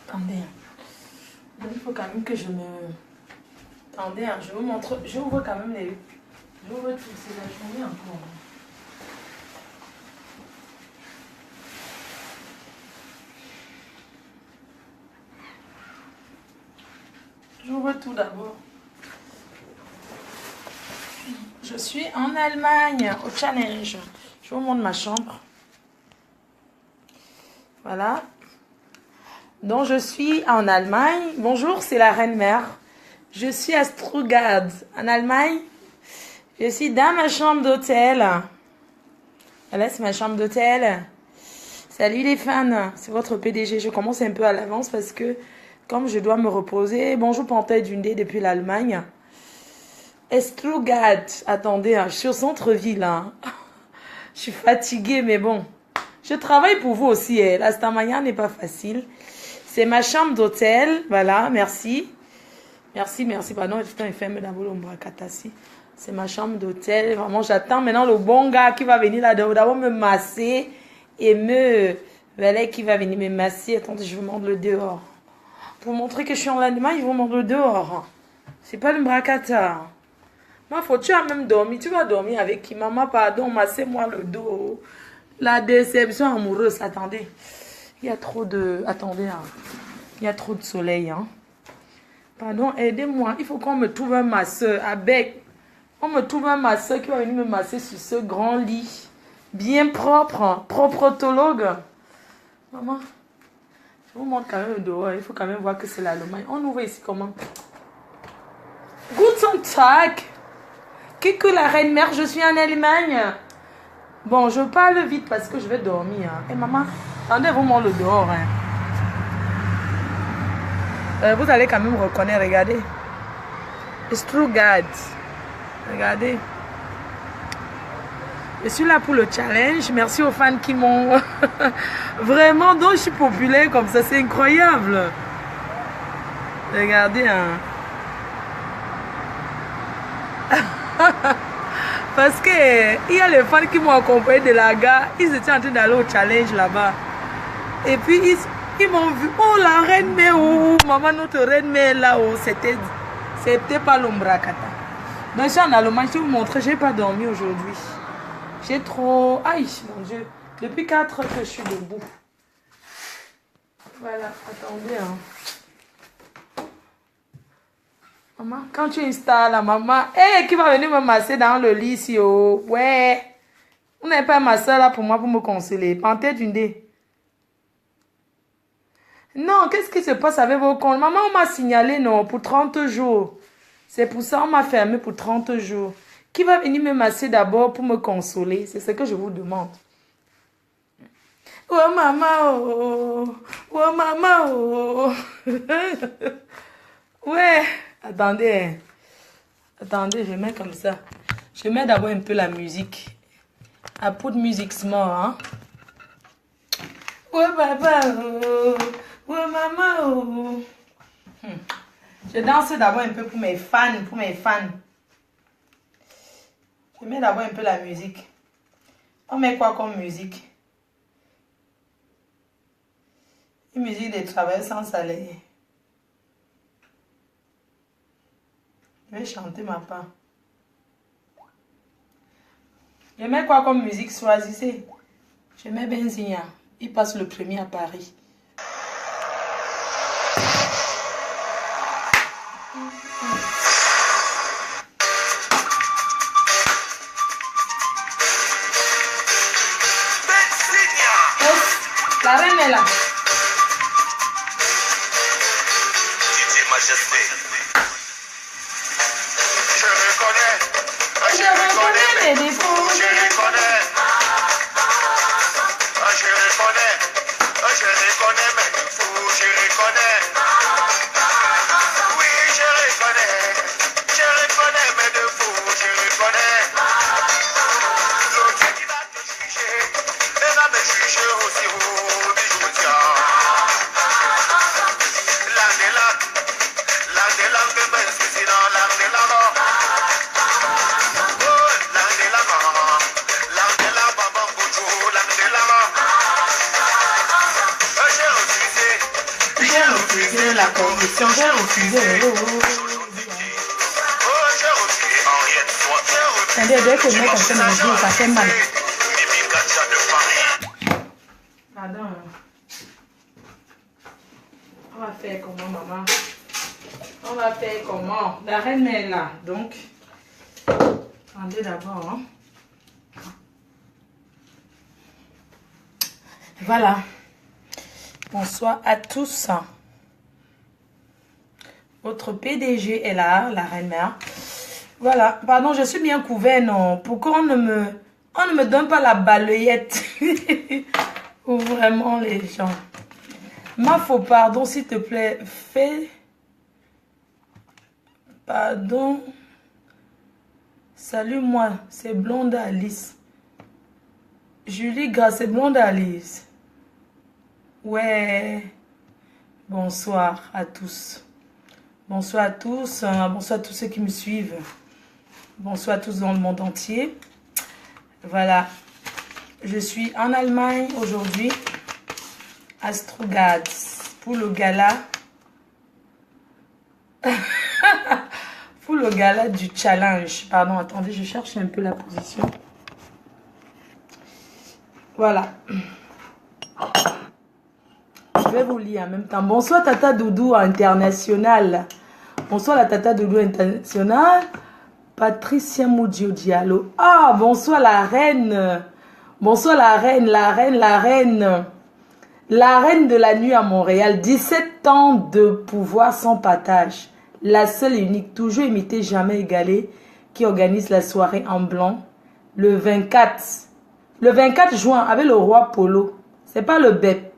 Attendez. Il faut quand même que je me... Attendez, hein, je vous montre. J'ouvre quand même les... J'ouvre tout. C'est la journée encore. J'ouvre tout d'abord. Je suis en Allemagne, au challenge. Je vous montre ma chambre. Voilà. Donc, je suis en Allemagne. Bonjour, c'est la reine-mère. Je suis à Stuttgart, en Allemagne. Je suis dans ma chambre d'hôtel. Voilà, c'est ma chambre d'hôtel. Salut les fans, c'est votre PDG. Je commence un peu à l'avance parce que, comme je dois me reposer, bonjour Panthère Dundee depuis l'Allemagne. Stuttgart, attendez, hein, je suis au centre-ville. Hein. Je suis fatiguée, mais bon. Je travaille pour vous aussi. Hein. La Stamania n'est pas facile. C'est ma chambre d'hôtel. Voilà, merci. Merci. Pardon, je suis fermé dans l'ombre. C'est ma chambre d'hôtel. Vraiment, j'attends maintenant le bon gars qui va venir là-dedans. D'abord me masser et me... Voilà, qui va venir me masser. Attendez, je vous montre le dehors. Pour montrer que je suis en Allemagne, je vous montre le dehors. C'est pas le Mbrakata. Moi, faut-tu même dormir? Tu vas dormir avec qui? Maman, pardon, massez-moi le dos. La déception amoureuse. Attendez. Il y a trop de... Attendez. Hein. Il y a trop de soleil. Hein. Pardon, aidez-moi. Il faut qu'on me trouve un masseur. Avec. On me trouve un masseur qui va venir me masser sur ce grand lit. Bien propre. Proprotologue. Maman. Je vous montre quand même le dehors. Il faut quand même voir que c'est l'Allemagne. On ouvre ici comment? Guten Tag. Que la reine-mère, je suis en Allemagne. Bon, je parle vite parce que je vais dormir. Hein. Et maman, attendez, vous montrez le dehors. Hein. Vous allez quand même reconnaître, regardez. Stuttgart. Regardez. Je suis là pour le challenge. Merci aux fans qui m'ont... Vraiment, donc je suis populaire comme ça. C'est incroyable. Regardez, hein. Parce que il y a les fans qui m'ont accompagné de la gare. Ils étaient en train d'aller au challenge là-bas. Et puis ils m'ont vu. Oh la reine mais oh maman notre reine mais là oh c'était pas l'Ombrakata. Donc je suis en Allemagne. Je vais vous montrer. J'ai pas dormi aujourd'hui. J'ai trop. Aïe mon Dieu. Depuis 4 heures que je suis debout. Voilà. Attendez hein. Maman, quand tu installes la maman, qui va venir me masser dans le lit ici, oh, ouais. Vous n'avez pas un masseur là pour moi pour me consoler. Panthère Dundee. Non, qu'est-ce qui se passe avec vos comptes? Maman, on m'a signalé, non, pour 30 jours. C'est pour ça qu'on m'a fermé pour 30 jours. Qui va venir me masser d'abord pour me consoler? C'est ce que je vous demande. Oh maman, oh, oh maman, oh. Ouais. Attendez, je mets comme ça. Je mets d'abord un peu la musique. I put music small, hein. Ouais, papa, oh. Ouais, maman, oh. Je danse d'abord un peu pour mes fans, Je mets d'abord un peu la musique. On met quoi comme musique? Une musique de travail sans salaire. Je vais chanter ma part. Je mets quoi comme musique? Choisissez. Je mets Benzina. Il passe le premier à Paris. La reine est là. Je reconnais mes défauts. Je reconnais mes défauts. Je reconnais. Oui, je reconnais mes défauts. Je reconnais. L'autre qui va te juger, elle va me juger aussi haut du jour. L'ange me suicide dans l'âme de la mort. J'ai refusé refuser la condition, j'ai refusé. Attendez, dès que le mec en train de me dire, ça fait mal. Pardon. On va faire comment, maman? On va faire comment? La reine est là, donc. Attendez d'abord. Hein. Voilà. Bonsoir à tous. Votre PDG est là, la reine mère. Voilà. Pardon, je suis bien couvert, non? Pourquoi on ne me donne pas la balayette? Ou vraiment les gens. Ma faux pardon, s'il te plaît. Fais. Pardon. Salut moi, c'est Blonde Alice. Julie Gras, c'est Blonde Alice. Ouais. Bonsoir à tous. Bonsoir à tous. Bonsoir à tous ceux qui me suivent. Bonsoir à tous dans le monde entier. Voilà. Je suis en Allemagne aujourd'hui. À Stuttgart. Pour le gala. Pour le gala du challenge. Pardon, attendez, je cherche un peu la position. Voilà. Je vais vous lire en même temps. Bonsoir Tata Doudou international. Bonsoir la Tata Doudou international. Patricia Moudio Diallo. Ah, bonsoir la reine. Bonsoir la reine, la reine, la reine. La reine de la nuit à Montréal. 17 ans de pouvoir sans partage. La seule et unique, toujours imitée, jamais égalée, qui organise la soirée en blanc. Le 24. Le 24 juin avec le roi Polo. C'est pas le BEP.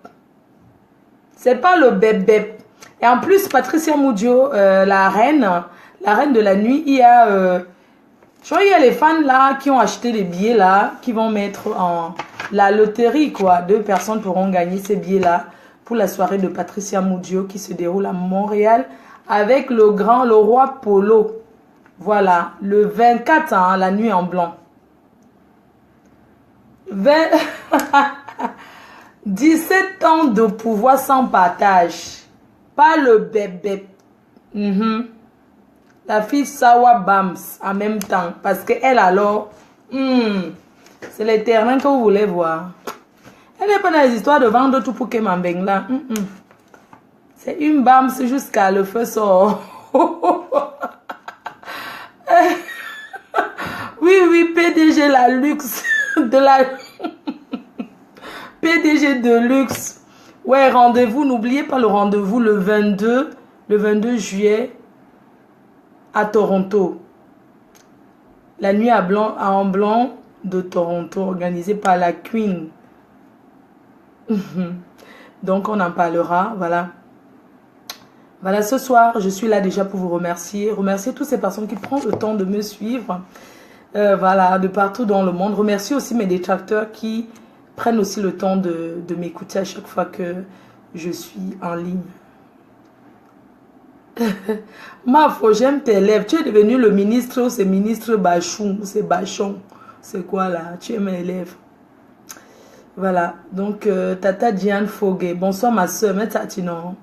C'est pas le BEP. Et en plus, Patricia Moudio, la reine de la nuit, il y a... je crois qu'il y a les fans là qui ont acheté les billets là, qui vont mettre en la loterie quoi. 2 personnes pourront gagner ces billets là pour la soirée de Patricia Moudio qui se déroule à Montréal avec le roi Polo. Voilà, le 24, hein, la nuit en blanc. 17 ans de pouvoir sans partage. Pas le bébé. La fille Sawa Bams en même temps. Parce qu'elle alors, c'est les terrains que vous voulez voir. Elle n'est pas dans les histoires de vendre tout pour que m'embaigne là. C'est une Bams jusqu'à le feu sort. Oui, PDG la luxe de la... PDG de luxe. Ouais, rendez-vous, n'oubliez pas le rendez-vous le 22 juillet à Toronto. La nuit en blanc de Toronto, organisée par la Queen. Donc, on en parlera, voilà. Voilà, ce soir, je suis là déjà pour vous remercier. Remercier toutes ces personnes qui prennent le temps de me suivre. Voilà, de partout dans le monde. Remercier aussi mes détracteurs qui prennent aussi le temps de m'écouter à chaque fois que je suis en ligne. Mafo, j'aime tes lèvres. Tu es devenu le ministre, c'est ministre Bachon, c'est Bachon. C'est quoi là? Tu aimes mes lèvres. Voilà, donc Tata Diane Foguet. Bonsoir ma soeur, mais Tatinon.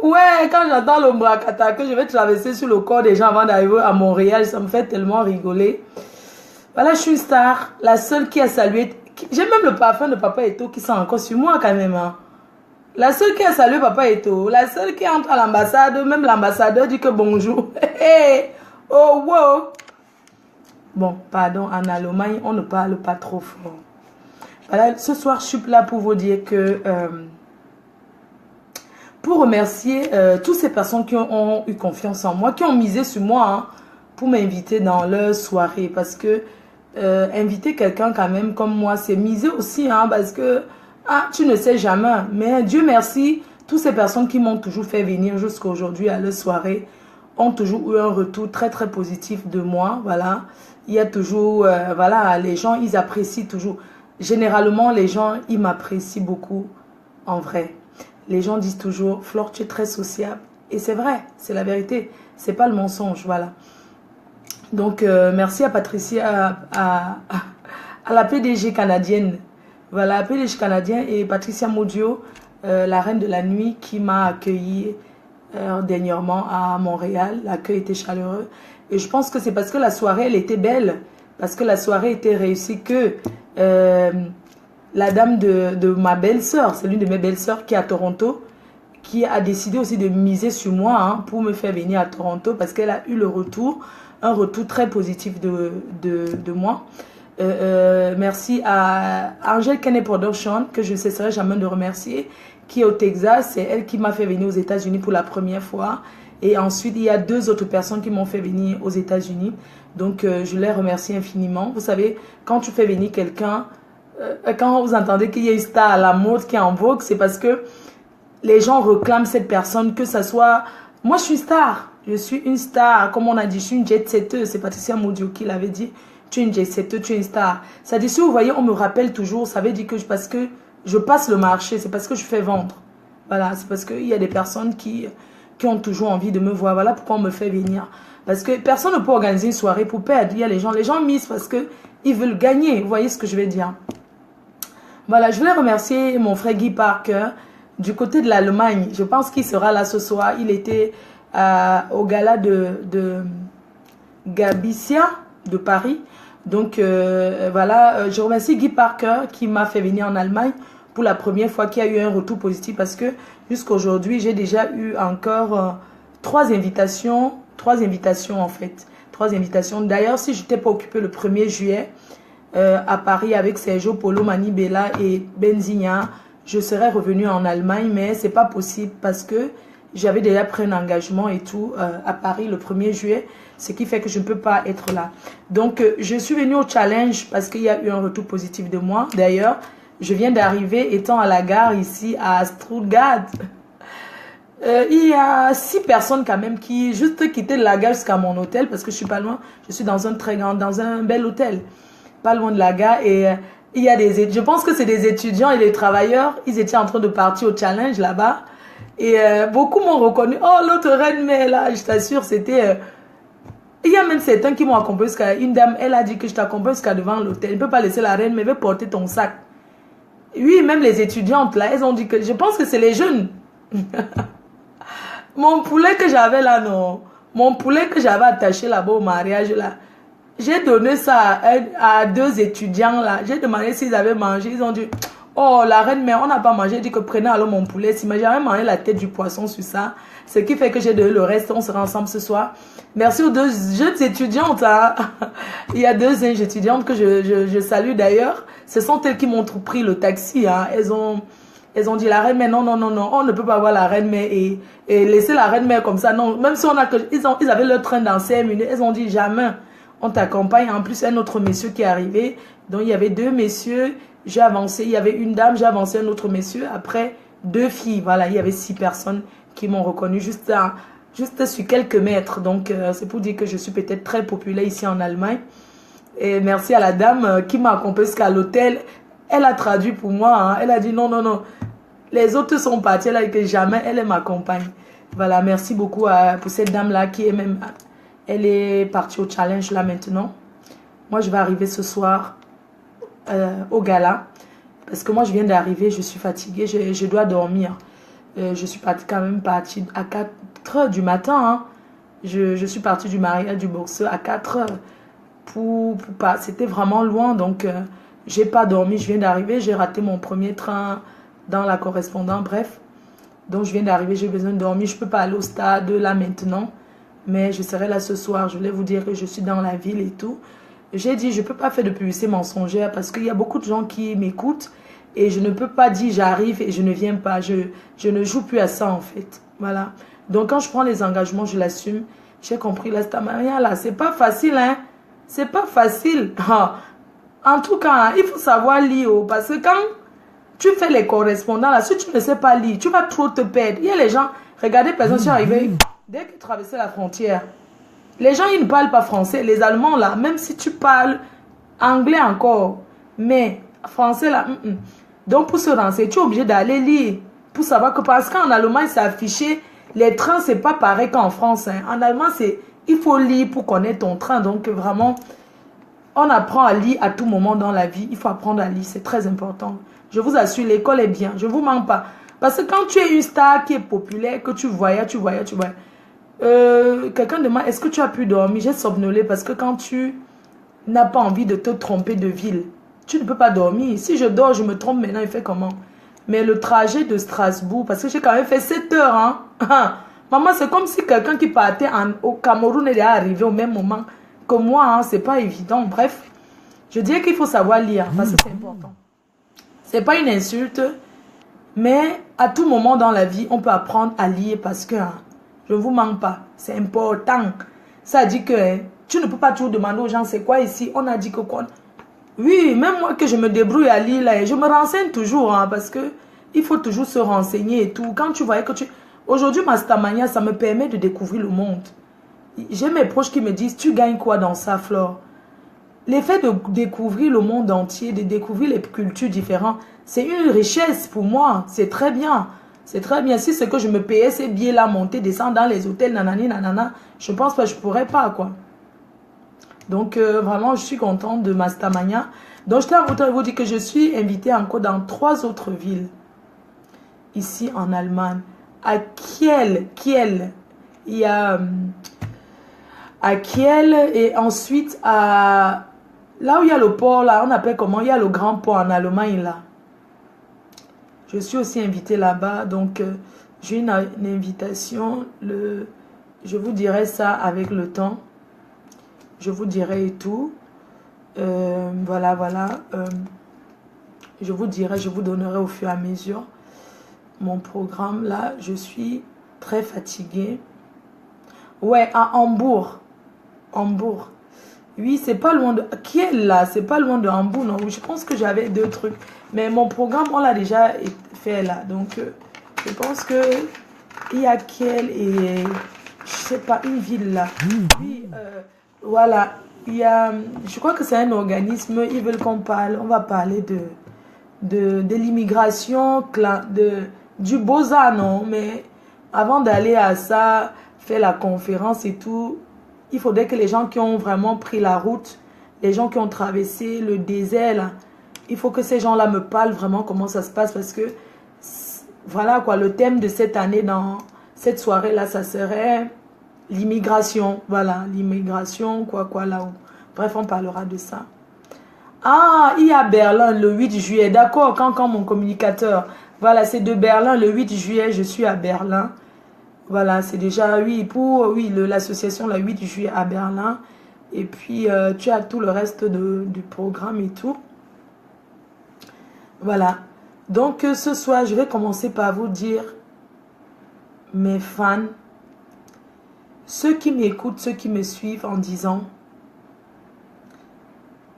Ouais, quand j'entends le Mbrakata, que je vais traverser sur le corps des gens avant d'arriver à Montréal, ça me fait tellement rigoler. Voilà, je suis une star, la seule qui a salué. J'ai même le parfum de Papa Eto qui sent encore sur moi quand même. Hein. La seule qui a salué Papa Eto, la seule qui entre à l'ambassade, même l'ambassadeur dit que bonjour. Oh, wow. Bon, pardon, en Allemagne, on ne parle pas trop fort. Voilà, ce soir, je suis là pour vous dire que... pour remercier toutes ces personnes qui ont eu confiance en moi, qui ont misé sur moi hein, pour m'inviter dans leur soirée. Parce que inviter quelqu'un quand même comme moi, c'est miser aussi. Hein, parce que tu ne sais jamais. Mais Dieu merci, toutes ces personnes qui m'ont toujours fait venir jusqu'à aujourd'hui à leur soirée ont toujours eu un retour très très positif de moi. Voilà. Il y a toujours, voilà, les gens, ils apprécient toujours. Généralement, les gens, ils m'apprécient beaucoup en vrai. Les gens disent toujours, Flore, tu es très sociable. Et c'est vrai, c'est la vérité. C'est pas le mensonge, voilà. Donc, merci à Patricia, à la PDG canadienne Voilà, PDG canadien et Patricia Modio, la reine de la nuit, qui m'a accueilli dernièrement à Montréal. L'accueil était chaleureux. Et je pense que c'est parce que la soirée, elle était belle. Parce que la soirée était réussie que la dame de ma belle-sœur, c'est l'une de mes belles-sœurs qui est à Toronto, qui a décidé aussi de miser sur moi hein, pour me faire venir à Toronto parce qu'elle a eu le retour, un retour très positif de moi. Merci à Angel Kenney Production, que je ne cesserai jamais de remercier, qui est au Texas. C'est elle qui m'a fait venir aux États-Unis pour la première fois. Et ensuite, il y a 2 autres personnes qui m'ont fait venir aux États-Unis. Donc, je les remercie infiniment. Vous savez, quand tu fais venir quelqu'un, quand vous entendez qu'il y a une star à la mode qui est en vogue, c'est parce que les gens réclament cette personne, que ça soit... Moi, je suis star. Je suis une star. Comme on a dit, je suis une jet-setteuse. C'est Patricia Modio qui l'avait dit. Tu es une jet-setteuse, tu es une star. Ça dit, si vous voyez, on me rappelle toujours, ça veut dire que parce que je passe le marché, c'est parce que je fais vendre. Voilà, c'est parce qu'il y a des personnes qui ont toujours envie de me voir. Voilà pourquoi on me fait venir. Parce que personne ne peut organiser une soirée pour perdre. Il y a les gens misent parce qu'ils veulent gagner. Vous voyez ce que je veux dire? Voilà, je voulais remercier mon frère Guy Parker du côté de l'Allemagne. Je pense qu'il sera là ce soir. Il était au gala de Gabicia de Paris. Donc voilà, je remercie Guy Parker qui m'a fait venir en Allemagne pour la première fois, qui a eu un retour positif parce que jusqu'à aujourd'hui, j'ai déjà eu encore 3 invitations en fait. 3 invitations. D'ailleurs, si je n'étais pas occupée le 1er juillet à Paris avec Sergio Polo, Manibela et Benzina, je serais revenue en Allemagne, mais c'est pas possible parce que j'avais déjà pris un engagement et tout à Paris le 1er juillet, ce qui fait que je ne peux pas être là. Donc, je suis venue au challenge parce qu'il y a eu un retour positif de moi. D'ailleurs, je viens d'arriver étant à la gare ici à Stuttgart. Il y a 6 personnes quand même qui juste quittaient la gare jusqu'à mon hôtel parce que je suis pas loin. Je suis dans un bel hôtel, pas loin de la gare et il y a je pense que c'est des étudiants et des travailleurs. Ils étaient en train de partir au challenge là-bas et beaucoup m'ont reconnu. Oh, l'autre reine, mais là, je t'assure, c'était... Il y a même certains qui m'ont accompagné jusqu'à... Une dame, elle a dit que je t'accompagne jusqu'à devant l'hôtel. Elle ne peut pas laisser la reine, mais elle veut porter ton sac. Oui, même les étudiantes là, elles ont dit que... Je pense que c'est les jeunes. Mon poulet que j'avais là, non. Mon poulet que j'avais attaché là-bas au mariage là. J'ai donné ça à 2 étudiants là. J'ai demandé s'ils avaient mangé. Ils ont dit, oh la reine, mais on n'a pas mangé. J'ai dit que prenez alors mon poulet. Si j'avais mangé la tête du poisson sur ça. Ce qui fait que j'ai donné le reste. On sera ensemble ce soir. Merci aux 2 jeunes étudiantes. Hein. Il y a 2 jeunes étudiantes que je salue d'ailleurs. Ce sont elles qui m'ont pris le taxi. Hein. Elles ont dit la reine, mais non, on ne peut pas voir la reine mère et laisser la reine mère comme ça. Non, même si ils avaient leur train dans 5 minutes, elles ont dit jamais, on t'accompagne. En plus, un autre monsieur qui est arrivé. Donc, il y avait 2 messieurs, j'ai avancé. Il y avait une dame, j'ai avancé un autre monsieur. Après, 2 filles. Voilà, il y avait 6 personnes qui m'ont reconnu juste sur quelques mètres. Donc, c'est pour dire que je suis peut-être très populaire ici en Allemagne. Et merci à la dame qui m'a accompagnée jusqu'à l'hôtel. Elle a traduit pour moi. Hein. Elle a dit non. Les autres sont partis là et que jamais elle m'accompagne. Voilà, merci beaucoup pour cette dame-là qui est même... Elle est partie au challenge là maintenant. Moi, je vais arriver ce soir au gala. Parce que moi, je viens d'arriver, je suis fatiguée, je dois dormir. Je suis quand même partie à 4 h du matin. Hein. Je suis partie du mariage du boxeur à 4 h. C'était vraiment loin, donc j'ai pas dormi. Je viens d'arriver, j'ai raté mon premier train dans la correspondance, bref. Donc, je viens d'arriver, j'ai besoin de dormir. Je ne peux pas aller au stade là maintenant. Mais je serai là ce soir. Je voulais vous dire que je suis dans la ville et tout. J'ai dit, je ne peux pas faire de publicité mensongère parce qu'il y a beaucoup de gens qui m'écoutent. Et je ne peux pas dire, j'arrive et je ne viens pas. Je ne joue plus à ça, en fait. Voilà. Donc, quand je prends les engagements, je l'assume. J'ai compris, là, c'est pas facile, hein. C'est pas facile. En tout cas, il faut savoir lire. Parce que quand... tu fais les correspondants là, si tu ne sais pas lire, tu vas trop te perdre. Il y a les gens, regardez, par exemple, je suis arrivé, dès qu'ils traversaient la frontière, les gens, ils ne parlent pas français. Les Allemands là, même si tu parles anglais encore, mais français là, Donc pour se renseigner, tu es obligé d'aller lire, pour savoir que, parce qu'en Allemagne, c'est affiché, les trains, c'est pas pareil qu'en France. Hein. En allemand, il faut lire pour connaître ton train. Donc vraiment, On apprend à lire à tout moment dans la vie. Il faut apprendre à lire, c'est très important. Je vous assure, l'école est bien. Je ne vous mens pas. Parce que quand tu es une star qui est populaire, que tu voyais. Quelqu'un demande, est-ce que tu as pu dormir? J'ai somnolé parce que quand tu n'as pas envie de te tromper de ville, tu ne peux pas dormir. Si je dors, je me trompe maintenant, il fait comment? Mais le trajet de Strasbourg, parce que j'ai quand même fait 7 heures, hein. Maman, c'est comme si quelqu'un qui partait au Cameroun est arrivé au même moment que moi, hein. C'est pas évident. Bref, je dirais qu'il faut savoir lire parce que c'est important. C'est pas une insulte, mais à tout moment dans la vie, on peut apprendre à lire parce que, hein, je ne vous mens pas, c'est important. Ça dit que hein, tu ne peux pas toujours demander aux gens c'est quoi ici. On a dit que quoi. Oui, même moi que je me débrouille à lire là, je me renseigne toujours hein, parce que il faut toujours se renseigner et tout. Quand tu voyais que tu... Aujourd'hui, Mastamania, ça me permet de découvrir le monde. J'ai mes proches qui me disent, tu gagnes quoi dans ça, Flore? L'effet de découvrir le monde entier, de découvrir les cultures différentes, c'est une richesse pour moi. C'est très bien. C'est très bien. Si c'est que je me payais ces billets-là, monter, descendre dans les hôtels, nanani, nanana, je pense pas, je pourrais pas, quoi. Donc, vraiment, je suis contente de Mastamania. Donc, je tiens à vous dire que je suis invitée encore dans 3 autres villes. Ici, en Allemagne. À Kiel, il y a... à Kiel et ensuite à... Là où il y a le port, là, on appelle comment? Il y a le grand port en Allemagne, là. Je suis aussi invitée là-bas. Donc, j'ai une invitation. Je vous dirai ça avec le temps. Je vous dirai et tout. Voilà. Je vous dirai, je vous donnerai au fur et à mesure mon programme. Là, je suis très fatiguée. Ouais, à Hambourg. Hambourg. Oui, c'est pas loin de... Qui est là? C'est pas loin de Hambourg, non? Je pense que j'avais 2 trucs. Mais mon programme, on l'a déjà fait là. Donc, je pense que il y a Kiel et... Je sais pas, une ville là. Oui, voilà. Il y a... Je crois que c'est un organisme. Ils veulent qu'on parle. On va parler de l'immigration, du Beaux-Arts, non? Mais avant d'aller à ça, faire la conférence et tout... Il faudrait que les gens qui ont vraiment pris la route, les gens qui ont traversé le désert, là, il faut que ces gens-là me parlent vraiment comment ça se passe parce que, voilà quoi, le thème de cette année dans cette soirée-là, ça serait l'immigration. Voilà, l'immigration, quoi, là-haut. Bref, on parlera de ça. Ah, il y a Berlin le 8 juillet. D'accord, quand mon communicateur. Voilà, c'est de Berlin le 8 juillet, je suis à Berlin. Voilà, c'est déjà, oui, pour l'association le 8 juillet à Berlin. Et puis, tu as tout le reste du programme et tout. Voilà. Donc, ce soir, je vais commencer par vous dire, mes fans, ceux qui m'écoutent, ceux qui me suivent en disant,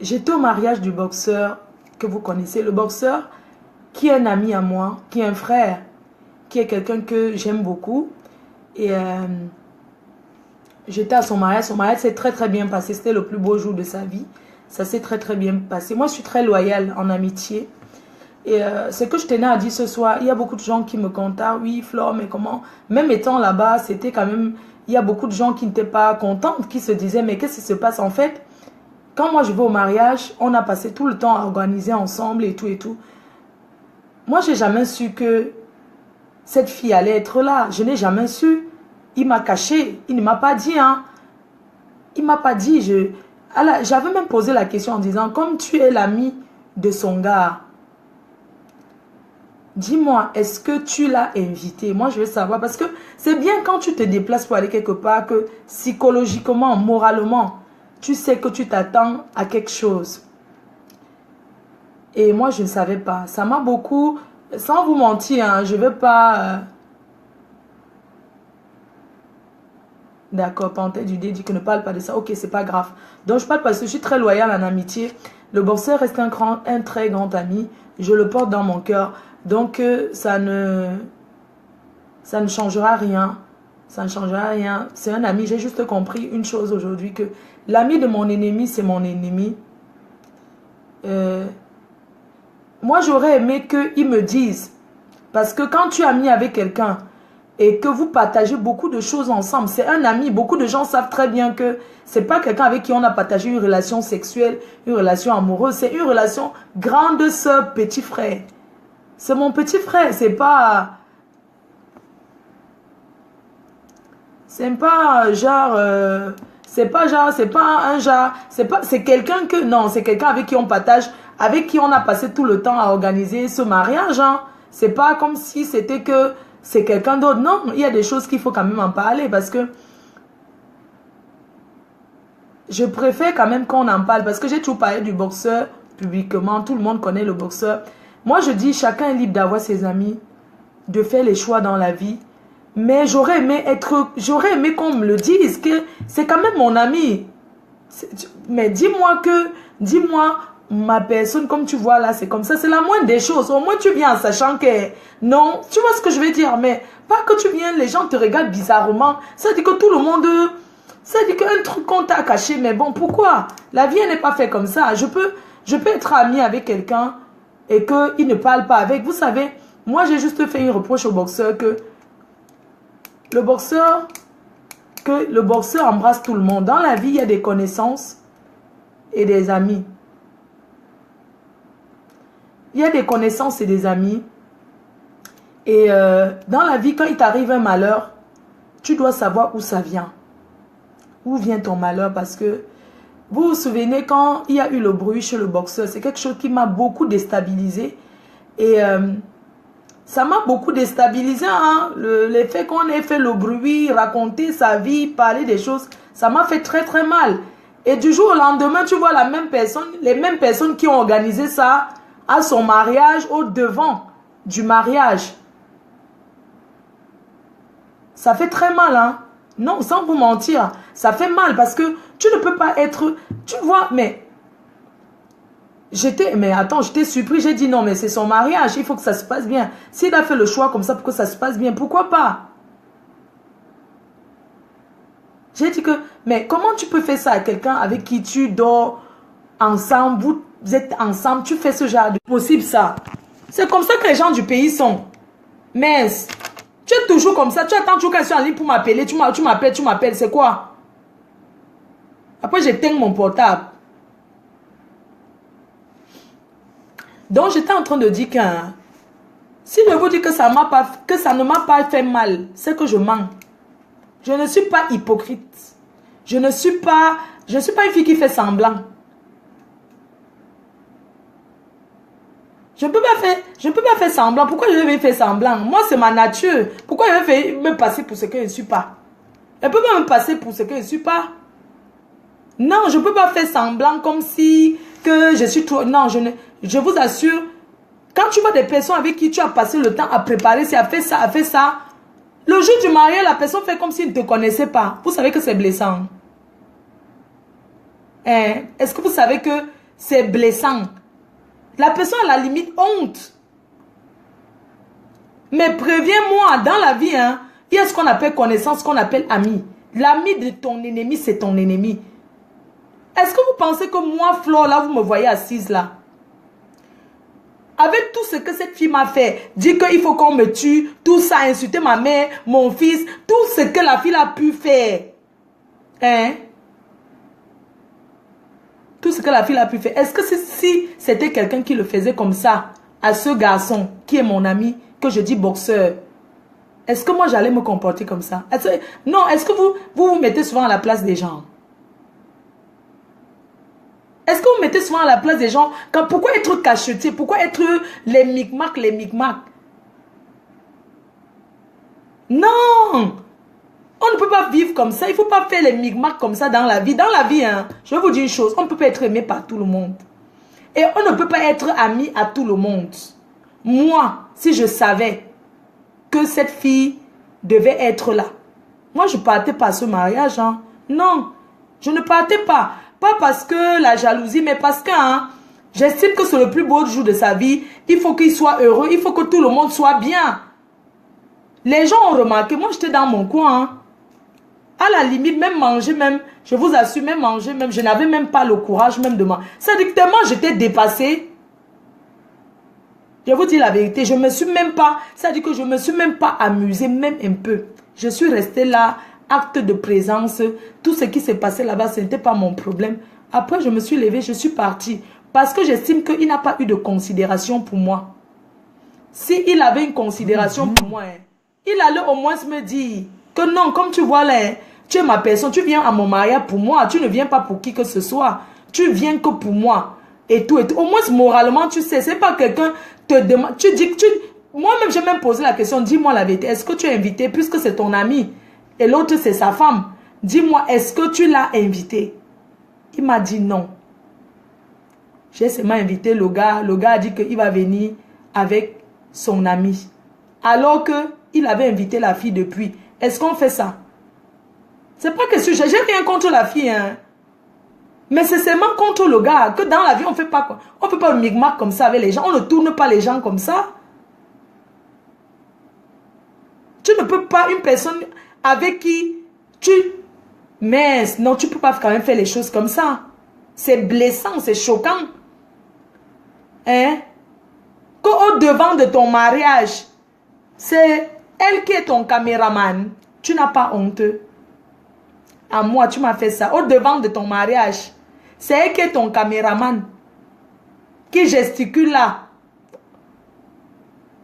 j'étais au mariage du boxeur que vous connaissez. Le boxeur qui est un ami à moi, qui est un frère, qui est quelqu'un que j'aime beaucoup. Et j'étais à son mariage. Son mariage s'est très bien passé. C'était le plus beau jour de sa vie. Ça s'est très bien passé. Moi, je suis très loyale en amitié. Et ce que je tenais à dire ce soir, il y a beaucoup de gens qui me contactent. Oui, Flore, mais comment? Même étant là-bas, c'était quand même... Il y a beaucoup de gens qui n'étaient pas contents, qui se disaient, mais qu'est-ce qui se passe? En fait, quand moi je vais au mariage, on a passé tout le temps à organiser ensemble et tout. Moi, j'ai jamais su que cette fille allait être là. Je n'ai jamais su. Il m'a caché. Il ne m'a pas dit. Hein. Il ne m'a pas dit. J'avais même posé la question en disant, comme tu es l'ami de son gars, dis-moi, est-ce que tu l'as invité? Moi, je veux savoir. Parce que c'est bien quand tu te déplaces pour aller quelque part que psychologiquement, moralement, tu sais que tu t'attends à quelque chose. Et moi, je ne savais pas. Ça m'a beaucoup... Sans vous mentir, hein, je ne veux pas... D'accord, Panthère du dé dit que ne parle pas de ça. Ok, c'est pas grave. Donc, je parle parce que je suis très loyale en amitié. Le boxeur reste un très grand ami. Je le porte dans mon cœur. Donc, ça ne changera rien. Ça ne changera rien. C'est un ami. J'ai juste compris une chose aujourd'hui, que l'ami de mon ennemi, c'est mon ennemi. Moi, j'aurais aimé qu'ils me disent. Parce que quand tu es ami avec quelqu'un et que vous partagez beaucoup de choses ensemble. C'est un ami. Beaucoup de gens savent très bien que c'est pas quelqu'un avec qui on a partagé une relation sexuelle, une relation amoureuse. C'est une relation grande sœur, petit frère. C'est mon petit frère. C'est pas genre... c'est pas un genre... C'est quelqu'un que... Non, c'est quelqu'un avec qui on partage... Avec qui on a passé tout le temps à organiser ce mariage. Hein. C'est pas comme si c'était que... C'est quelqu'un d'autre. Non, il y a des choses qu'il faut quand même en parler parce que je préfère quand même qu'on en parle parce que j'ai toujours parlé du boxeur publiquement. Tout le monde connaît le boxeur. Moi, je dis chacun est libre d'avoir ses amis, de faire les choix dans la vie. Mais j'aurais aimé qu'on me le dise que c'est quand même mon ami. Mais dis-moi ma personne, comme tu vois là, c'est comme ça. C'est la moindre des choses. Au moins, tu viens en sachant que... Non, tu vois ce que je veux dire. Mais pas que tu viens, les gens te regardent bizarrement. Ça dit que tout le monde... Ça dit qu'un truc qu'on t'a caché. Mais bon, pourquoi? La vie, elle n'est pas faite comme ça. Je peux être ami avec quelqu'un et qu'il ne parle pas avec. Vous savez, moi, j'ai juste fait une reproche au boxeur que... Le boxeur embrasse tout le monde. Dans la vie, il y a des connaissances et des amis. Il y a des connaissances et des amis. Et dans la vie, quand il t'arrive un malheur, tu dois savoir où ça vient. Où vient ton malheur? Parce que vous vous souvenez quand il y a eu le bruit chez le boxeur, c'est quelque chose qui m'a beaucoup déstabilisé. Et ça m'a beaucoup déstabilisé. Hein? Le fait qu'on ait fait le bruit, raconter sa vie, parler des choses, ça m'a fait très très mal. Et du jour au lendemain, tu vois les mêmes personnes qui ont organisé ça à son mariage, au devant du mariage. Ça fait très mal, hein. Non, sans vous mentir, ça fait mal parce que tu ne peux pas être... Tu vois, mais attends, j'étais surpris, j'ai dit non, mais c'est son mariage, il faut que ça se passe bien. S'il a fait le choix comme ça pour que ça se passe bien, pourquoi pas? J'ai dit que, mais comment tu peux faire ça à quelqu'un avec qui tu dors ensemble, vous êtes ensemble, tu fais ce genre de... Possible ça. C'est comme ça que les gens du pays sont. Mais tu es toujours comme ça, tu attends toujours qu'elle soit en ligne pour m'appeler, tu m'appelles, c'est quoi? Après, j'éteins mon portable. Donc, j'étais en train de dire que si je vous dis que ça ne m'a pas fait mal, c'est que je mens. Je ne suis pas hypocrite. Je ne suis pas une fille qui fait semblant. Je ne peux pas faire semblant. Pourquoi je vais faire semblant? Moi, c'est ma nature. Pourquoi je vais me passer pour ce que je ne suis pas? Je ne peux pas me passer pour ce que je ne suis pas. Non, je ne peux pas faire semblant comme si que je suis trop... Non, je vous assure, quand tu vois des personnes avec qui tu as passé le temps à préparer, si elle fait ça, le jour du mariage, la personne fait comme s'il ne te connaissait pas. Vous savez que c'est blessant. Est-ce que vous savez que c'est blessant? La personne a la limite honte. Mais préviens-moi, dans la vie, hein, il y a ce qu'on appelle connaissance, ce qu'on appelle ami. L'ami de ton ennemi, c'est ton ennemi. Est-ce que vous pensez que moi, Flore, là, vous me voyez assise là? Avec tout ce que cette fille m'a fait, dire qu'il faut qu'on me tue, tout ça, insulter ma mère, mon fils, tout ce que la fille a pu faire. Hein? Tout ce que la fille a pu faire. Est-ce que si c'était quelqu'un qui le faisait comme ça, à ce garçon, qui est mon ami, que je dis boxeur, est-ce que moi j'allais me comporter comme ça? Non, est-ce que vous mettez souvent à la place des gens? Est-ce que vous mettez souvent à la place des gens? Pourquoi être cacheté? Pourquoi être les micmacs? Non! On ne peut pas vivre comme ça. Il ne faut pas faire les micmacs comme ça dans la vie. Dans la vie, hein, je vais vous dire une chose. On ne peut pas être aimé par tout le monde. Et on ne peut pas être ami à tout le monde. Moi, si je savais que cette fille devait être là, moi, je ne partais pas à ce mariage. Hein. Non, je ne partais pas. Pas parce que la jalousie, mais parce que j'estime que c'est le plus beau jour de sa vie. Il faut qu'il soit heureux. Il faut que tout le monde soit bien. Les gens ont remarqué. Moi, j'étais dans mon coin. Hein. À la limite, même manger, je vous assure, même manger, je n'avais même pas le courage même de manger. C'est-à-dire que tellement j'étais dépassée. Je vous dis la vérité, je me suis même pas, ça dit que je me suis même pas amusée, même un peu. Je suis restée là, acte de présence. Tout ce qui s'est passé là-bas, ce n'était pas mon problème. Après, je me suis levée, je suis partie. Parce que j'estime qu'il n'a pas eu de considération pour moi. S'il avait une considération pour moi, hein, il allait au moins me dire que non, comme tu vois là, hein, tu es ma personne, tu viens à mon mariage pour moi, tu ne viens pas pour qui que ce soit. Tu viens que pour moi. Et tout, et tout. Au moins, moralement, tu sais, c'est pas quelqu'un te demande. Tu dis que tu. Moi-même, j'ai même posé la question, dis-moi la vérité, est-ce que tu es invité, puisque c'est ton ami, et l'autre, c'est sa femme. Dis-moi, est-ce que tu l'as invité? Il m'a dit non. J'ai seulement invité le gars. Le gars a dit qu'il va venir avec son ami. Alors qu'il avait invité la fille depuis. Est-ce qu'on fait ça? C'est pas que j'ai rien contre la fille, hein. Mais c'est seulement contre le gars que dans la vie, on fait pas quoi. On ne fait pas le micmac comme ça avec les gens. On ne tourne pas les gens comme ça. Tu ne peux pas une personne avec qui tu... Mais non, tu ne peux pas quand même faire les choses comme ça. C'est blessant, c'est choquant. Hein? Qu'au devant de ton mariage, c'est elle qui est ton caméraman. Tu n'as pas honte. À moi, tu m'as fait ça. Au devant de ton mariage, c'est elle qui est ton caméraman. Qui gesticule là.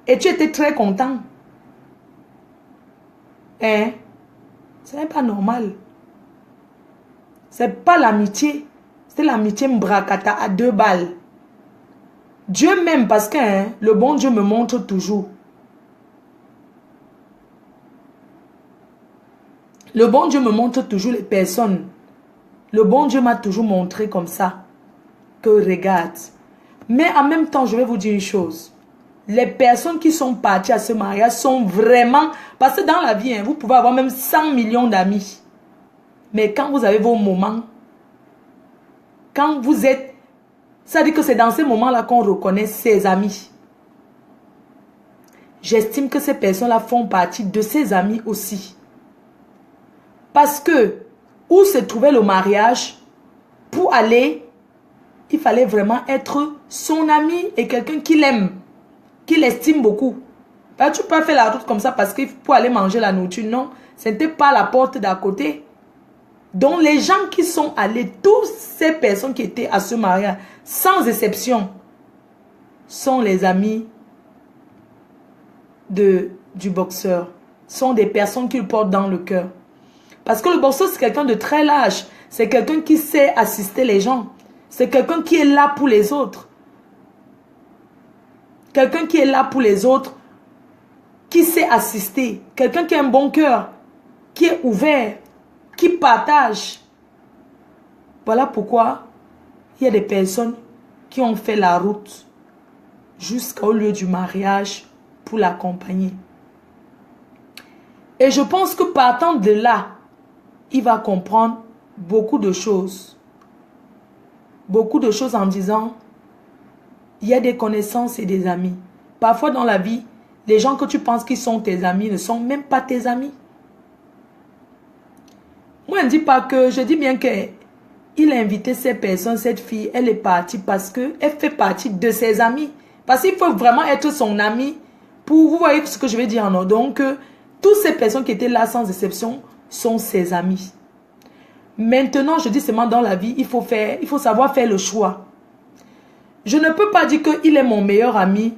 Et tu étais très content. Hein? Ce n'est pas normal. C'est pas l'amitié. C'est l'amitié mbrakata à 2 balles. Dieu m'aime parce que hein, le bon Dieu me montre toujours. Le bon Dieu me montre toujours les personnes. Le bon Dieu m'a toujours montré comme ça. Que regarde. Mais en même temps, je vais vous dire une chose. Les personnes qui sont parties à ce mariage sont vraiment... Parce que dans la vie, hein, vous pouvez avoir même 100 millions d'amis. Mais quand vous avez vos moments, quand vous êtes... Ça dit que c'est dans ces moments-là qu'on reconnaît ses amis. J'estime que ces personnes-là font partie de ses amis aussi. Parce que, où se trouvait le mariage, pour aller, il fallait vraiment être son ami et quelqu'un qui l'aime, qui l'estime beaucoup. Ben, tu peux pas faire la route comme ça parce qu'il faut aller manger la nourriture. Non, ce n'était pas la porte d'à côté. Donc les gens qui sont allés, toutes ces personnes qui étaient à ce mariage, sans exception, sont les amis du boxeur. Sont des personnes qu'il porte dans le cœur. Parce que le boxeur, c'est quelqu'un de très lâche. C'est quelqu'un qui sait assister les gens. C'est quelqu'un qui est là pour les autres. Quelqu'un qui est là pour les autres, qui sait assister. Quelqu'un qui a un bon cœur, qui est ouvert, qui partage. Voilà pourquoi il y a des personnes qui ont fait la route jusqu'au lieu du mariage pour l'accompagner. Et je pense que partant de là, il va comprendre beaucoup de choses. Beaucoup de choses en disant, il y a des connaissances et des amis. Parfois dans la vie, les gens que tu penses qu'ils sont tes amis ne sont même pas tes amis. Moi, je ne dis pas que, je dis bien qu'il a invité ces personnes, cette fille, elle est partie parce qu'elle fait partie de ses amis. Parce qu'il faut vraiment être son ami pour, vous voyez ce que je veux dire, non? Donc, toutes ces personnes qui étaient là sans exception sont ses amis. Maintenant, je dis seulement dans la vie, il faut savoir faire le choix. Je ne peux pas dire qu'il est mon meilleur ami.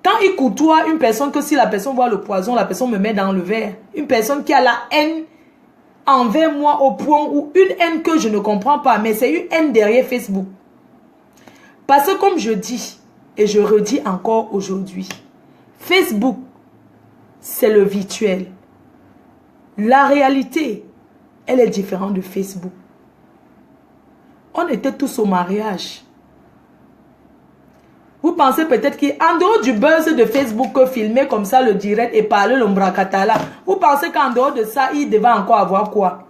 Quand il côtoie une personne, que si la personne voit le poison, la personne me met dans le verre. Une personne qui a la haine envers moi au point où une haine que je ne comprends pas, mais c'est une haine derrière Facebook. Parce que comme je dis, et je redis encore aujourd'hui, Facebook, c'est le virtuel. La réalité, elle est différente de Facebook. On était tous au mariage. Vous pensez peut-être qu'en dehors du buzz de Facebook, filmer comme ça le direct et parler le mbrakatala, vous pensez qu'en dehors de ça, il devait encore avoir quoi?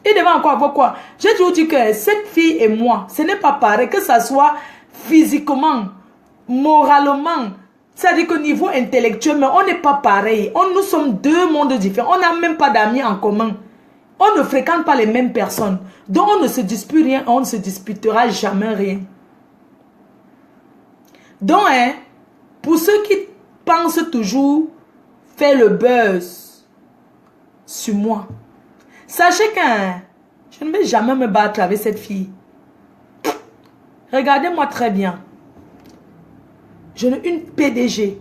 Il devait encore avoir quoi? J'ai toujours dit que cette fille et moi, ce n'est pas pareil, que ça soit physiquement, moralement, c'est-à-dire qu'au niveau intellectuel, mais on n'est pas pareil. Nous sommes 2 mondes différents. On n'a même pas d'amis en commun. On ne fréquente pas les mêmes personnes. Donc on ne se dispute rien, on ne se disputera jamais rien. Donc, hein, pour ceux qui pensent toujours faire le buzz sur moi, sachez que hein, je ne vais jamais me battre avec cette fille. Regardez-moi très bien. Une PDG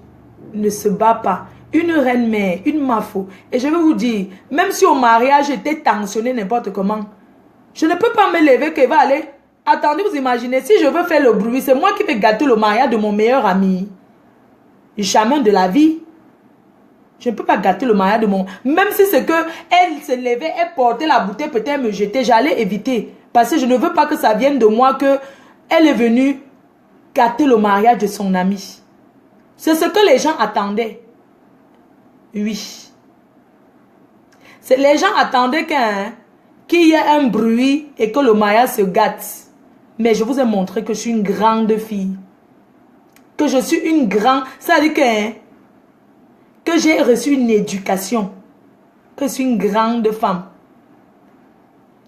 ne se bat pas. Une reine-mère, une mafo. Et je vais vous dire, même si au mariage j'étais tensionnée n'importe comment, je ne peux pas me lever qu'elle va aller. Attendez, vous imaginez, si je veux faire le bruit, c'est moi qui vais gâter le mariage de mon meilleur ami. Jamais de la vie. Je ne peux pas gâter le mariage de mon... Même si c'est que elle se levait, elle portait la bouteille, peut-être me jeter, j'allais éviter. Parce que je ne veux pas que ça vienne de moi que elle est venue gâter le mariage de son ami. C'est ce que les gens attendaient. Oui. Les gens attendaient qu'il y ait un bruit et que le mariage se gâte. Mais je vous ai montré que je suis une grande fille. Que je suis une grande... Ça veut dire que j'ai reçu une éducation. Que je suis une grande femme.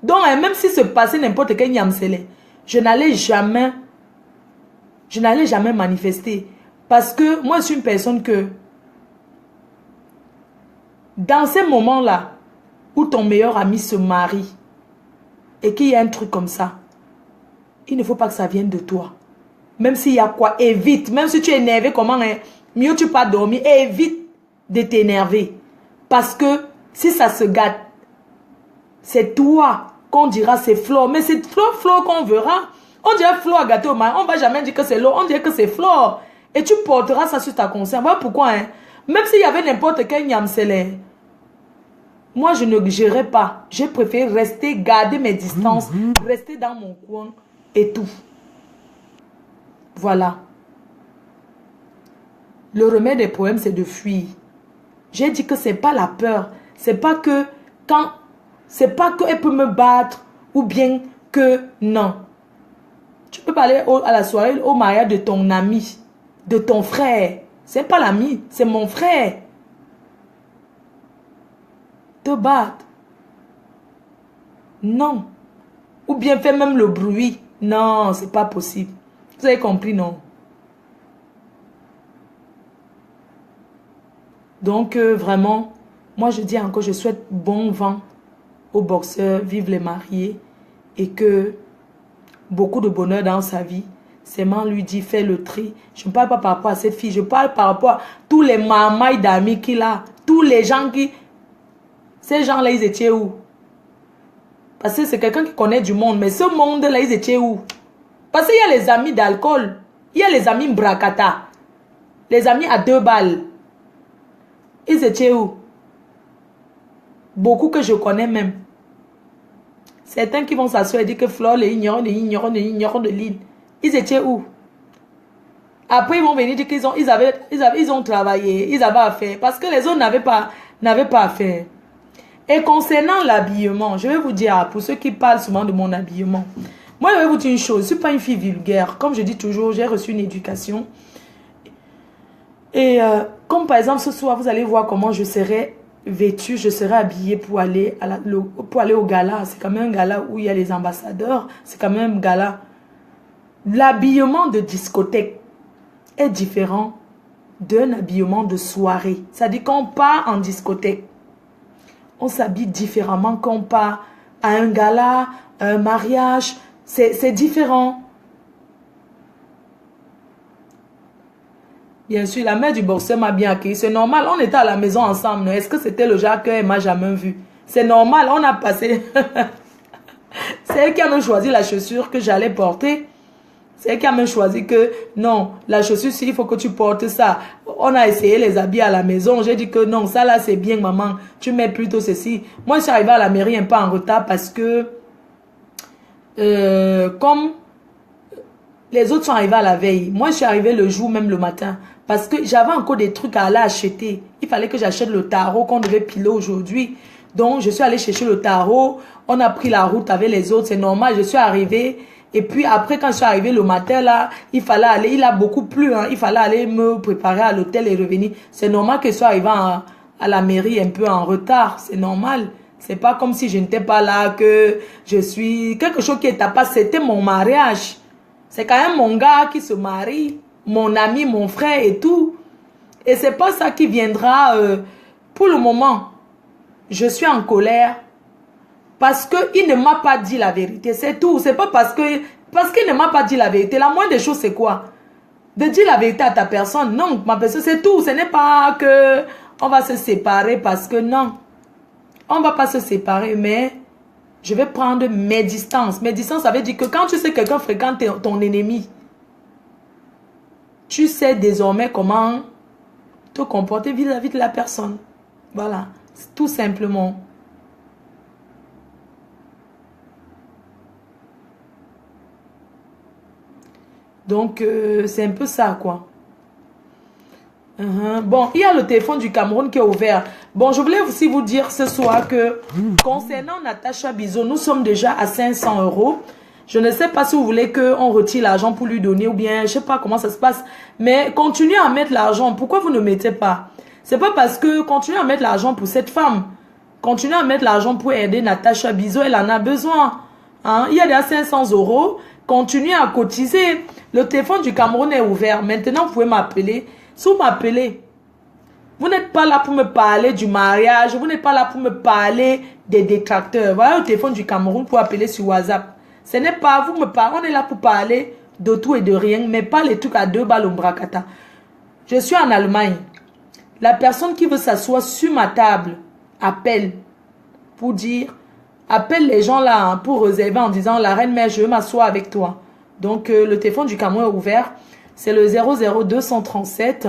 Donc, même si se passait n'importe quel nyamsele, je n'allais jamais manifester. Parce que moi, je suis une personne que... Dans ces moments-là, où ton meilleur ami se marie, et qu'il y a un truc comme ça, il ne faut pas que ça vienne de toi. Même s'il y a quoi, évite. Même si tu es énervé, comment, mieux tu pas dormir, évite de t'énerver. Parce que si ça se gâte, c'est toi qu'on dira c'est Flore. Mais c'est Flore qu'on verra. On dirait Flore a gâté au mariage. On ne va jamais dire que c'est l'eau. On dirait que c'est Flore. Et tu porteras ça sur ta conscience. Voilà pourquoi, même s'il y avait n'importe quel nyamsele, moi je ne gérais pas. J'ai préféré rester, garder mes distances, rester dans mon coin et tout. Voilà. Le remède des problèmes, c'est de fuir. J'ai dit que c'est pas la peur. C'est pas que c'est pas qu'elle peut me battre ou bien que non. Tu peux pas aller à la soirée, au mariage de ton ami, de ton frère. C'est pas l'ami, c'est mon frère. Te battre. Non. Ou bien faire même le bruit. Non, c'est pas possible. Vous avez compris, non? Donc, vraiment, moi je dis encore, je souhaite bon vent aux boxeurs, vive les mariés et que beaucoup de bonheur dans sa vie. Seulement lui dit, fais le tri. Je ne parle pas par rapport à cette fille, je parle par rapport à tous les mamailles d'amis qu'il a, tous les gens qui... Ces gens-là, ils étaient où? Parce que c'est quelqu'un qui connaît du monde, mais ce monde-là, ils étaient où? Parce qu'il y a les amis d'alcool, il y a les amis bracata, les amis à 2 balles. Ils étaient où? Beaucoup que je connais même. Certains qui vont s'asseoir et dire que Flore les ignorants de l'île. Ils étaient où? Après, ils vont venir dire qu'ils ont travaillé, ils avaient à faire. Parce que les autres n'avaient pas à faire. Et concernant l'habillement, je vais vous dire, pour ceux qui parlent souvent de mon habillement, moi, je vais vous dire une chose, je ne suis pas une fille vulgaire. Comme je dis toujours, j'ai reçu une éducation. Et comme par exemple, ce soir, vous allez voir comment je serai vêtue, je serai habillée pour aller, au gala. C'est quand même un gala où il y a les ambassadeurs. C'est quand même un gala. L'habillement de discothèque est différent d'un habillement de soirée. C'est-à-dire qu'on part en discothèque, on s'habille différemment quand on part à un gala, à un mariage. C'est différent. Bien sûr, la mère du boxeur m'a bien accueilli. C'est normal, on était à la maison ensemble. Est-ce que c'était le genre qu'elle m'a jamais vu? C'est normal, on a passé... C'est elle qui a même choisi la chaussure que j'allais porter. C'est elle qui a même choisi que, non, la chaussure, il faut que tu portes ça. On a essayé les habits à la maison. J'ai dit que non, ça là, c'est bien, maman. Tu mets plutôt ceci. Moi, je suis arrivée à la mairie un peu en retard parce que, comme les autres sont arrivés à la veille, moi, je suis arrivée le jour, même le matin. Parce que j'avais encore des trucs à aller acheter. Il fallait que j'achète le tarot qu'on devait piler aujourd'hui. Donc, je suis allée chercher le tarot. On a pris la route avec les autres. C'est normal, je suis arrivée. Et puis après, quand je suis arrivée le matin, là, il fallait aller, il a beaucoup plu, hein, il fallait aller me préparer à l'hôtel et revenir. C'est normal que je sois arrivée à la mairie un peu en retard, c'est normal. C'est pas comme si je n'étais pas là, que je suis... Quelque chose qui est à pas, c'était mon mariage. C'est quand même mon gars qui se marie. mon ami, mon frère et tout. Et c'est pas ça qui viendra pour le moment. Je suis en colère parce qu'il ne m'a pas dit la vérité. C'est tout. C'est pas parce qu'il ne m'a pas dit la vérité. La moindre des choses, c'est quoi? De dire la vérité à ta personne. Non, ma personne, c'est tout. Ce n'est pas que on va se séparer parce que non. On ne va pas se séparer, mais je vais prendre mes distances. Mes distances, ça veut dire que quand tu sais que quelqu'un fréquente ton ennemi, tu sais désormais comment te comporter vis-à-vis de la personne. Voilà, tout simplement. Donc, c'est un peu ça, quoi. Bon, il y a le téléphone du Cameroun qui est ouvert. Bon, je voulais aussi vous dire ce soir que concernant Natacha Bizot, nous sommes déjà à 500 €. Je ne sais pas si vous voulez qu'on retire l'argent pour lui donner ou bien, je ne sais pas comment ça se passe. Mais continuez à mettre l'argent. Pourquoi vous ne mettez pas? C'est pas parce que continuez à mettre l'argent pour cette femme. Continuez à mettre l'argent pour aider Natacha Bizot. Elle en a besoin. Hein? Il y a déjà 500 €. Continuez à cotiser. Le téléphone du Cameroun est ouvert. Maintenant, vous pouvez m'appeler. Si vous m'appelez, vous n'êtes pas là pour me parler du mariage, vous n'êtes pas là pour me parler des détracteurs. Voilà le téléphone du Cameroun pour appeler sur WhatsApp. Ce n'est pas vous me parlez, on est là pour parler de tout et de rien, mais pas les trucs à 2 balles au bracata. Je suis en Allemagne. La personne qui veut s'asseoir sur ma table appelle pour dire, appelle les gens là hein, pour réserver en disant la reine mère, je veux m'asseoir avec toi. Donc le téléphone du Cameroun est ouvert. C'est le 00237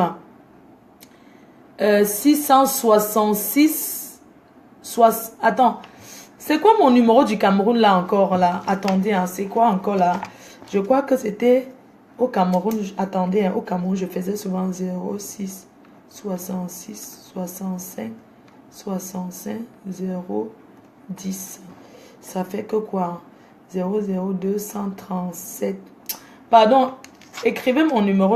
666 attends, c'est quoi mon numéro du Cameroun là encore là? Attendez, hein, c'est quoi encore là? Je crois que c'était au Cameroun. Attendez, hein, au Cameroun, je faisais souvent 06 66 65 65 010. Ça fait que quoi? 00237. Pardon, écrivez mon numéro.